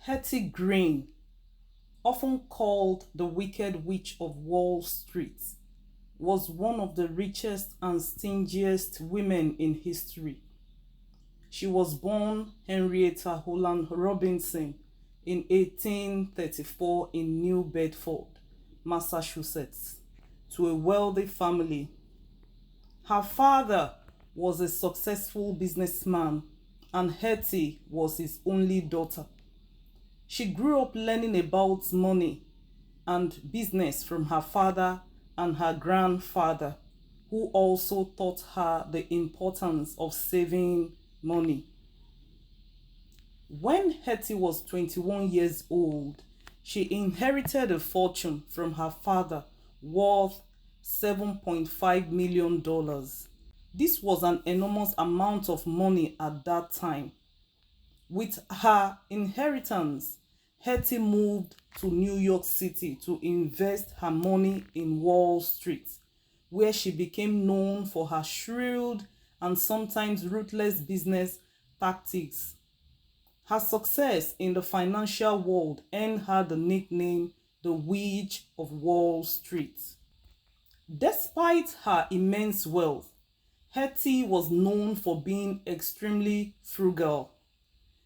Hetty Green, often called the Wicked Witch of Wall Street, was one of the richest and stingiest women in history. She was born Henrietta Holland Robinson in 1834 in New Bedford, Massachusetts, to a wealthy family. Her father was a successful businessman, and Hetty was his only daughter. She grew up learning about money and business from her father and her grandfather, who also taught her the importance of saving money. When Hetty was 21 years old, she inherited a fortune from her father worth $7.5 million. This was an enormous amount of money at that time. With her inheritance, Hetty moved to New York City to invest her money in Wall Street, where she became known for her shrewd and sometimes ruthless business tactics. Her success in the financial world earned her the nickname the Witch of Wall Street. Despite her immense wealth, Hetty was known for being extremely frugal.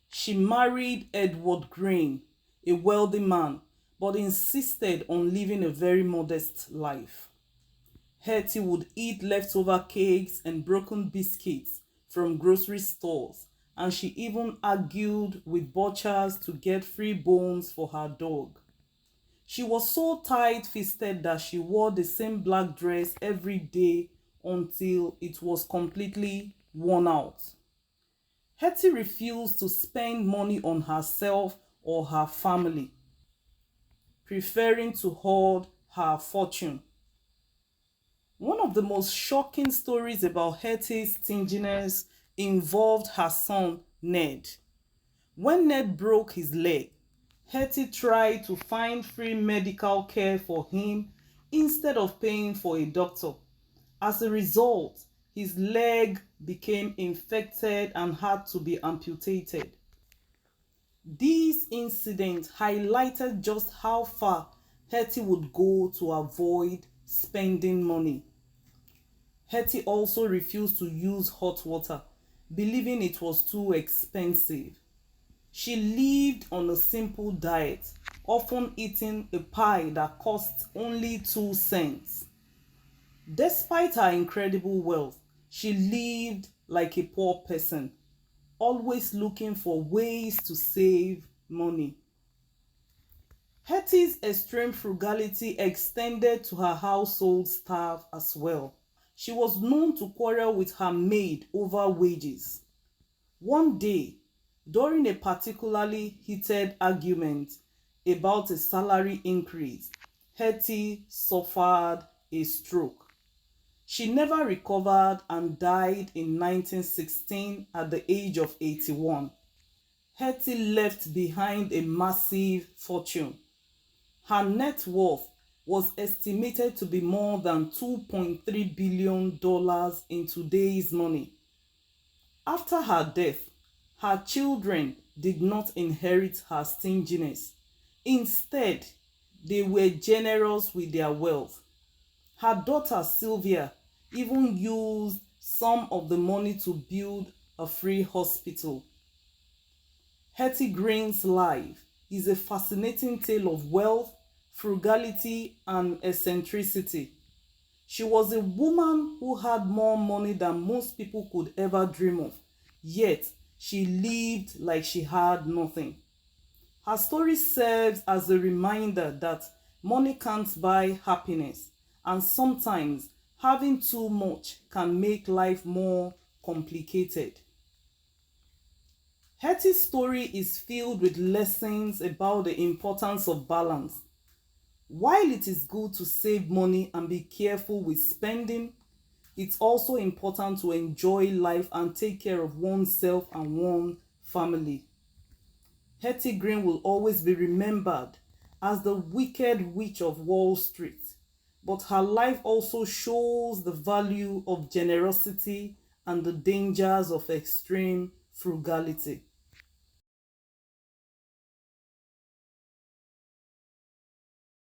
She married Edward Green, a wealthy man, but insisted on living a very modest life. Hetty would eat leftover cakes and broken biscuits from grocery stores, and she even argued with butchers to get free bones for her dog. She was so tight-fisted that she wore the same black dress every day until it was completely worn out. Hetty refused to spend money on herself or her family, preferring to hoard her fortune. One of the most shocking stories about Hetty's stinginess involved her son Ned. When Ned broke his leg, Hetty tried to find free medical care for him instead of paying for a doctor. As a result, his leg became infected and had to be amputated. This incident highlighted just how far Hetty would go to avoid spending money. Hetty also refused to use hot water, believing it was too expensive. She lived on a simple diet, often eating a pie that cost only 2 cents. Despite her incredible wealth, she lived like a poor person, always looking for ways to save money. Hetty's extreme frugality extended to her household staff as well. She was known to quarrel with her maid over wages. One day, during a particularly heated argument about a salary increase, Hetty suffered a stroke. She never recovered and died in 1916 at the age of 81. Hetty left behind a massive fortune. Her net worth was estimated to be more than $2.3 billion in today's money. After her death, her children did not inherit her stinginess. Instead, they were generous with their wealth. Her daughter Sylvia even used some of the money to build a free hospital. Hetty Green's life is a fascinating tale of wealth, frugality, and eccentricity. She was a woman who had more money than most people could ever dream of, yet she lived like she had nothing. Her story serves as a reminder that money can't buy happiness, and sometimes having too much can make life more complicated. Hetty's story is filled with lessons about the importance of balance. While it is good to save money and be careful with spending, it's also important to enjoy life and take care of oneself and one's family. Hetty Green will always be remembered as the Wicked Witch of Wall Street, but her life also shows the value of generosity and the dangers of extreme frugality.